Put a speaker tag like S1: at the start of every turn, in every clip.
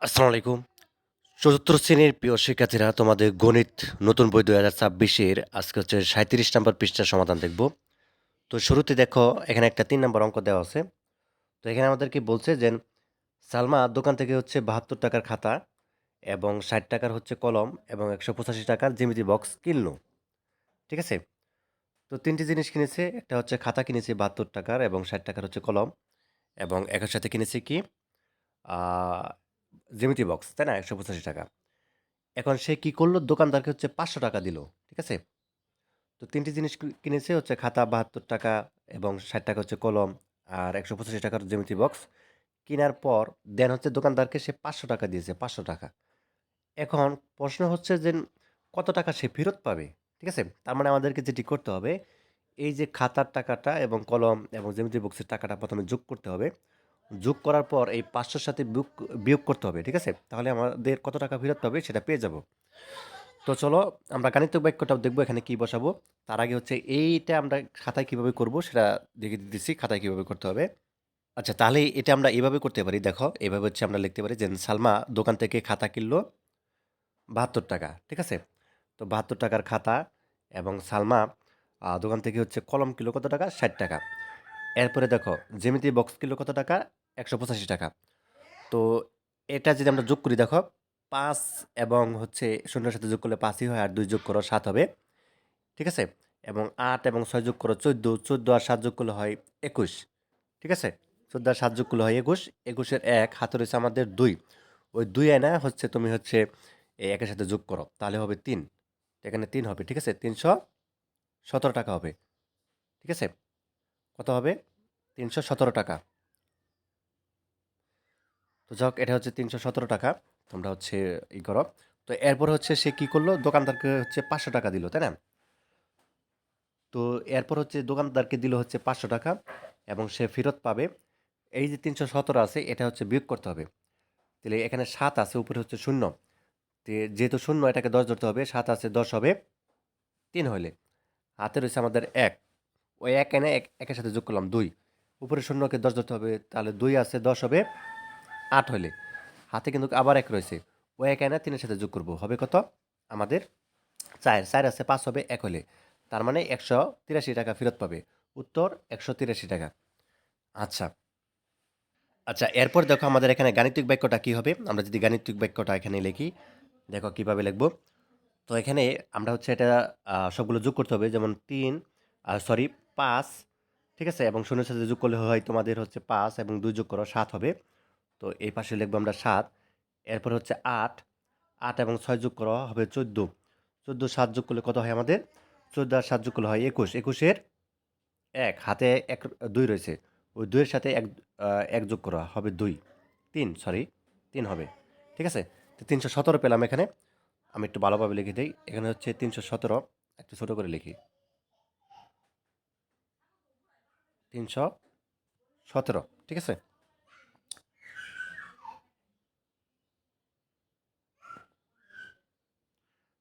S1: আসসালামু আলাইকুম। চতুর্থ শ্রেণীর প্রিয় শিক্ষার্থীরা, তোমাদের গণিত নতুন বই ২০২৬-এর আজকে হচ্ছে ৩৭ নম্বর পৃষ্ঠার সমাধান দেখব। তো শুরুতে দেখো, এখানে একটা ৩ নম্বর অঙ্ক দেওয়া আছে। তো এখানে আমাদেরকে বলছে যে সালমা দোকান থেকে হচ্ছে ৳৭২ খাতা এবং ৳৬০ হচ্ছে কলম এবং ৳১৮৫ জ্যামিতি বক্স কিনলো। ঠিক আছে? তো ৩ টি জিনিস কিনেছে। একটা হচ্ছে খাতা কিনেছে ৳৭২ এবং ৳৬০ হচ্ছে কলম এবং একই সাথে কিনেছে কি? আ জ্যামিতি বক্স, তাই না? ৳১৮৫। এখন সে কি করলো? দোকানদারকে হচ্ছে ৳৫০০ দিল। ঠিক আছে? তো ৩ টি জিনিস কিনেছে হচ্ছে খাতা ৳৭২ এবং ৳৬০ হচ্ছে কলম আর ৳১৮৫ র জ্যামিতি বক্স। কিনার পর দেন হচ্ছে দোকানদারকে সে ৳৫০০ দিয়েছে, ৳৫০০। এখন প্রশ্ন হচ্ছে যে কত টাকা সে ফেরত পাবে? ঠিক আছে? তার মানে আমাদেরকে যেটি করতে হবে, এই যে খাতার টাকাটা এবং কলম এবং জ্যামিতি বক্সের টাকাটা ১ম এ যোগ করতে হবে। যোগ করার পর এই ৫০০ র সাথে বিয়োগ করতে হবে। ঠিক আছে? তাহলে আমাদের কত টাকা ফেরত পাবে সেটা পেয়ে যাব। তো চলো আমরা গাণিতিক বাক্যটাও দেখবো এখানে কি বসাবো। তার আগে হচ্ছে এইটা আমরা খাতায় কিভাবে করব সেটা দেখিয়ে দিতেছি খাতায় কিভাবে করতে হবে। আচ্ছা, তাহলে এটা আমরা এভাবে করতে পারি। দেখো, এভাবে হচ্ছে আমরা লিখতে পারি যে সালমা দোকান থেকে খাতা কিনলো ৳৭২। ঠিক আছে? তো ৳৭২ র খাতা এবং সালমা দোকান থেকে হচ্ছে কলম কিনলো কত টাকা? ৳৬০। এরপরে দেখো জ্যামিতি বক্স কিনলো কত টাকা? ৳১৮৫। তো এটা যদি আমরা যোগ করি, দেখো ৫ এবং হচ্ছে শূন্যের সাথে যোগ করলে ৫ই হয় আর ২ যোগ করো ৭ হবে। ঠিক আছে? এবং ৮ এবং ৬ যোগ করো ১৪, ১৪ আর ৭ যোগ করলে হয় ২১। ঠিক আছে? ১৪ আর ৭ যোগ করলে হয় ২১, ২১ এর ১ হাতে রয়েছে আমাদের ২। ওই ২ আনা হচ্ছে তুমি হচ্ছে এই ১ এর সাথে যোগ করো। তাহলে হবে ৩। এখানে ৩ হবে। ঠিক আছে? ৳৩১৭ হবে। ঠিক আছে? কত হবে? ৳৩১৭। তো যাক, এটা হচ্ছে ৳৩১৭। তোমরা হচ্ছে করো। তো এরপরে হচ্ছে সে কি করলো? দোকানদারকে হচ্ছে ৳৫০০ দিল, তাই না? তো এরপর হচ্ছে দোকানদারকে দিল হচ্ছে ৳৫০০ এবং সে ফেরত পাবে এই যে ৩১৭ আছে, এটা হচ্ছে বিয়োগ করতে হবে। তাহলে এখানে ৭ আছে, উপরে হচ্ছে ০। যেহেতু ০ এটাকে ১০ ধরতে হবে, ৭ আছে ১০ হবে ৩ হইলে। হাতে রয়েছে আমাদের ১। ওই ১ এনে একের সাথে যোগ করলাম ২। উপরে ০কে ১০ ধরতে হবে, তাহলে ২ আছে ১০ হবে ৮ হইলে। হাতে কিন্তু আবার ১ রয়েছে। ওই ১ এনে ৩ এর সাথে যোগ করব। হবে কত? আমাদের ৪। ৪ আছে ৫ হবে ১ হলে। তার মানে ৳১৮৩ ফেরত পাবে। উত্তর ৳১৮৩। আচ্ছা। আচ্ছা, এরপর দেখো আমাদের এখানে গাণিতিক বাক্যটা কি হবে? আমরা যদি গাণিতিক বাক্যটা এখানে লিখি, দেখো কিভাবে লিখব। তো এখানে আমরা হচ্ছে এটা সবগুলো যোগ করতে হবে। যেমন ৩ সরি ৫, ঠিক আছে? এবং শূন্যের সাথে যোগ করলে হয় তোমাদের হচ্ছে ৫ এবং ২ যোগ করো ৭ হবে। তো এই পাশে লিখব আমরা ৭। এরপর হচ্ছে ৮, ৮ এবং ৬ যোগ করা হবে ১৪। ১৪ ৭ যোগ করলে কত হয় আমাদের? ১৪ আর ৭ যোগ করলে হয় ২১। ২১ এর ১ হাতে ২ রয়েছে। ওই ২ এর সাথে ১ যোগ করা হবে ২। ৩ সরি ৩ হবে। ঠিক আছে? তো ৩১৭ পেলাম এখানে। আমি একটু ভালোভাবে লিখে দেই। এখানে হচ্ছে ৩১৭, একটু ছোট করে লিখি। ৩১৭, ঠিক আছে?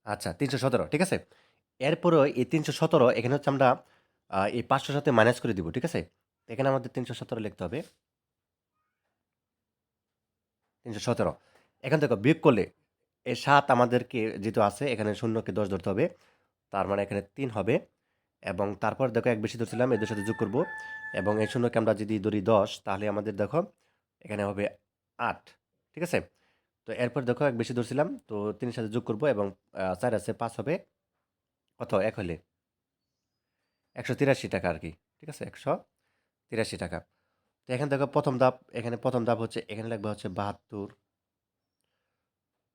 S1: আচ্ছা, ৩১৭, ঠিক আছে? এরপরেও এই ৩১৭ এখানে হচ্ছে আমরা এই ৫০০ সাথে মাইনাস করে দিব। ঠিক আছে? এখানে আমাদের ৩১৭ লিখতে হবে। ৩১৭। এখন দেখো বিয়োগ করলে এই ৭ আমাদেরকে যেহেতু আছে, এখানে শূন্যকে ১০ ধরতে হবে। তার মানে এখানে ৩ হবে এবং তারপর দেখো ১ বেশি ধরছিলাম, এদের সাথে যোগ করব এবং এই শূন্যকে আমরা যদি ধরি ১০, তাহলে আমাদের দেখো এখানে হবে ৮। ঠিক আছে? তো এরপর দেখো ১ বেশি ধরছিলাম, তো ৩ এর সাথে যোগ করব এবং ৪ আছে ৫ হবে কত? ১ হইলে ৳১৮৩ আরকি। ঠিক আছে? ৳১৮৩। তো এখানে দেখো ১ম ধাপ, এখানে ১ম ধাপ হচ্ছে এখানে লিখবা হচ্ছে ৭২।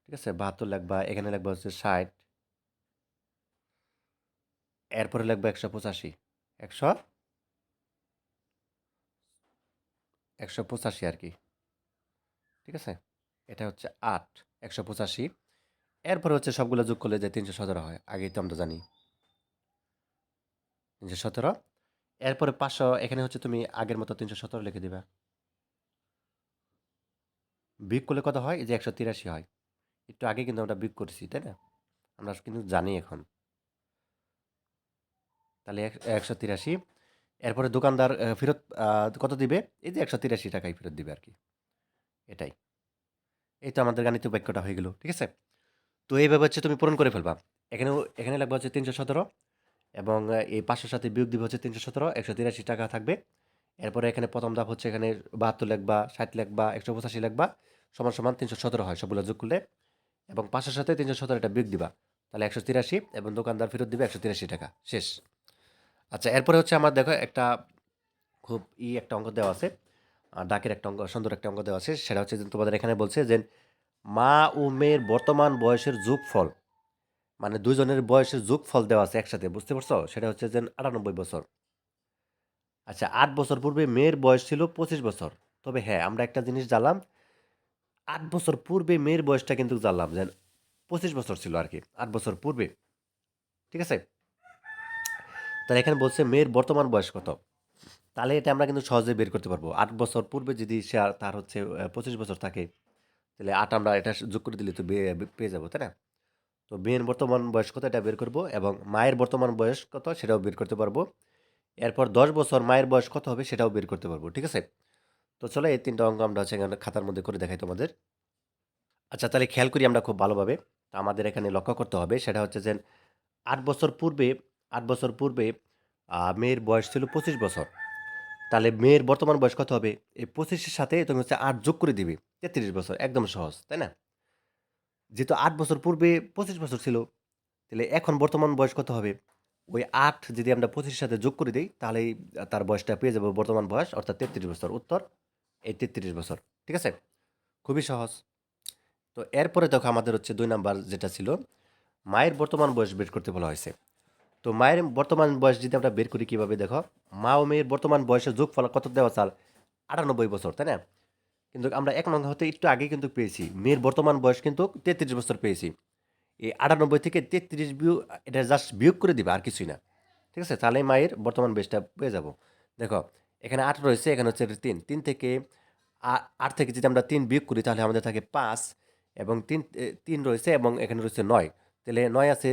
S1: ঠিক আছে? ৭২ লিখবা, এখানে লিখবা হচ্ছে ৬০। এরপরে লিখবা ১৮৫। ১০০ ১৮৫ আরকি। ঠিক আছে? এটা হচ্ছে ৮, ১৮৫। এরপরে হচ্ছে সবগুলো যোগ করলে যে ৩১৭ হয়। আগেই তো আমরা জানি। ৩১৭। এরপরে ৫০০, এখানে হচ্ছে তুমি আগের মতো ৩১৭ লিখে দিবা। বিয়োগ করলে কত হয়? এই যে ১৮৩ হয়। একটু আগে কিন্তু আমরা বিয়োগ করছি, তাই না? আমরা কিন্তু জানি এখন। তাহলে ১৮৩। এরপরে দোকানদার ফেরত কত দিবে? এই যে ৳১৮৩ ফেরত দিবে আরকি। এটাই। এই তো আমাদের গাণিতিক বাক্যটা হয়ে গেল। ঠিক আছে? তো এইভাবে হচ্ছে তুমি পূরণ করে ফেলবা। এখানে লাগবে হচ্ছে ৩১৭ এবং এই ৫০০ সাথে বিয়োগ দিবে হচ্ছে ৩১৭, ৳১৮৩ থাকবে। এরপরে এখানে ১ম ধাপ হচ্ছে এখানে ৭২ লিখবা, ৬০ লিখবা, ১৮৫ লিখবা, সমান, সমান ৩১৭ হয় সবগুলো যোগ করলে এবং ৫০০ সাথে ৩১৭ এটা বিয়োগ দিবা। তাহলে ১৮৩ এবং দোকানদার ফেরত দিবে ৳১৮৩ শেষ। আচ্ছা এরপরে হচ্ছে আমার দেখো একটা খুব একটা অঙ্ক দেওয়া আছে। ডাকের একটা অঙ্ক, সুন্দর একটা অঙ্ক দেওয়া আছে। সেটা হচ্ছে যে তোমাদের এখানে বলছে যে মা ও মেয়ের বর্তমান বয়সের যোগফল, মানে ২ জনের বয়সের যোগফল দেওয়া আছে একসাথে। বুঝতে পারছো? সেটা হচ্ছে যে ৯৮ বছর। আচ্ছা ৮ বছর পূর্বে মেয়ের বয়স ছিল ২৫ বছর। তবে হ্যাঁ, আমরা একটা জিনিস জানলাম, ৮ বছর পূর্বে মেয়ের বয়সটা কিন্তু জানলাম যে ২৫ বছর ছিল আরকি। ৮ বছর পূর্বে। ঠিক আছে? তাহলে এখানে বলছে মেয়ের বর্তমান বয়স কত? তাহলে এটা আমরা কিন্তু সহজেই বের করতে পারবো। ৮ বছর পূর্বে যদি সে তার হচ্ছে ২৫ বছর থাকে, তাহলে ৮ আমরা এটা যোগ করে দিলে তো পেয়ে যাবো, তাই না? তো মেয়ের বর্তমান বয়স কত এটা বের করব এবং মায়ের বর্তমান বয়স কত সেটাও বের করতে পারবো। এরপর ১০ বছর মায়ের বয়স কত হবে সেটাও বের করতে পারবো। ঠিক আছে? তো চলো এই ৩ টা অঙ্ক আমরা হচ্ছে এখানে খাতার মধ্যে করে দেখাই তোমাদের। আচ্ছা তাহলে খেয়াল করি আমরা খুব ভালোভাবে। তো আমাদের এখানে লক্ষ্য করতে হবে সেটা হচ্ছে যে ৮ বছর পূর্বে ৮ বছর পূর্বে মেয়ের বয়স ছিল ২৫ বছর। তাহলে মেয়ের বর্তমান বয়স কত হবে? এই ২৫ এর সাথে তুমি হচ্ছে ৮ যোগ করে দিবে। ৩৩ বছর। একদম সহজ, তাই না? যেহেতু ৮ বছর পূর্বে ২৫ বছর ছিল, তাহলে এখন বর্তমান বয়স কত হবে? ওই ৮ যদি আমরা ২৫ এর সাথে যোগ করে দেই, তাহলেই তার বয়সটা পেয়ে যাবো বর্তমান বয়স অর্থাৎ ৩৩ বছর। উত্তর এই ৩৩ বছর। ঠিক আছে? খুবই সহজ। তো এরপরে দেখো আমাদের হচ্ছে ২ নাম্বার যেটা ছিল, মায়ের বর্তমান বয়স বের করতে বলা হয়েছে। তো মায়ের বর্তমান বয়স যদি আমরা বের করি কিভাবে দেখো, মা ও মেয়ের বর্তমান বয়সের যোগফল কত দেওয়া আছে? ৯৮ বছর, তাই না? কিন্তু আমরা ১ নং হতে একটু আগেই কিন্তু পেয়েছি। মেয়ের বর্তমান বয়স কিন্তু ৩৩ বছর পেয়েছি। এই ৯৮ থেকে ৩৩ এটা জাস্ট বিয়োগ করে দিবা আর কিছুই না। ঠিক আছে? তাহলেই মায়ের বর্তমান বয়সটা পেয়ে যাব। দেখো এখানে ৮ রয়েছে, এখানে হচ্ছে ৩। ৩ থেকে ৮ থেকে যদি আমরা ৩ বিয়োগ করি তাহলে আমাদের থাকে ৫ এবং ৩ রয়েছে এবং এখানে রয়েছে ৯। তাহলে ৯ আছে,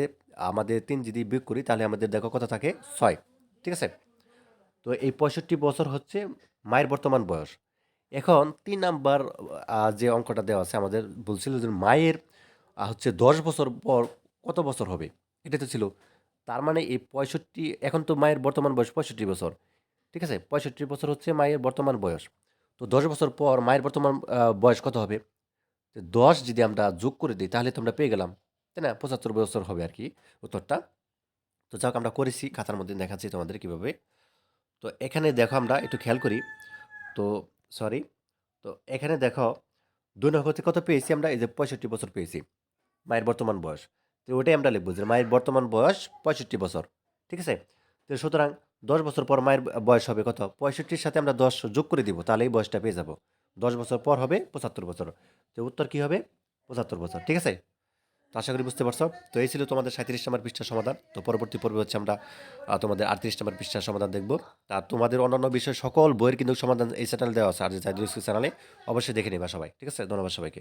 S1: আমাদের ৩ যদি বিয়োগ করি তাহলে আমাদের দেখো কত থাকে? ৬। ঠিক আছে? তো এই ৬৫ বছর হচ্ছে মায়ের বর্তমান বয়স। এখন ৩ নাম্বার যে অঙ্কটা দেওয়া আছে আমাদের বলছিল যে মায়ের হচ্ছে ১০ বছর পর কত বছর হবে? এটাই তো ছিল। তার মানে এই ৬৫, এখন তো মায়ের বর্তমান বয়স ৬৫ বছর। ঠিক আছে? ৬৫ বছর হচ্ছে মায়ের বর্তমান বয়স। তো ১০ বছর পর মায়ের বর্তমান বয়স কত হবে? ১০ যদি আমরা যোগ করে দিই তাহলে তো আমরা পেয়ে গেলাম। তাই না? ৭৫ বছর হবে আরকি উত্তরটা। তো যাক আমরা করেছি, খাতার মধ্যে দেখাচ্ছি তোমাদের কিভাবে। তো এখানে দেখো আমরা একটু খেয়াল করি। তো সরি। তো এখানে দেখো ২ নং হতে কত পেয়েছি আমরা? এই যে ৬৫ বছর পেয়েছি। মায়ের বর্তমান বয়স। তো ওটাই আমরা লিখব যে মায়ের বর্তমান বয়স ৬৫ বছর। ঠিক আছে? তো সুতরাং ১০ বছর পর মায়ের বয়স হবে কত? ৬৫ র সাথে আমরা ১০ যোগ করে দিব। তাহলেই বয়সটা পেয়ে যাব। ১০ বছর পর হবে ৭৫ বছর। তো উত্তর কি হবে? ৭৫ বছর। ঠিক আছে? তো আশা করি বুঝতে পারছো। তো এই ছিল তোমাদের ৩৭ নম্বর পৃষ্ঠার সমাধান। তো পরবর্তী পর্বে হচ্ছে আমরা তোমাদের ৩৮ নম্বর পৃষ্ঠার সমাধান দেখব। আর তোমাদের অন্যান্য বিষয় সকল বইয়ের কিন্তু সমাধান এই চ্যানেলে দেওয়া আছে। আর যে জাতীয় চ্যানেলে অবশ্যই দেখে নিবা সবাই। ঠিক আছে? ধন্যবাদ সবাইকে।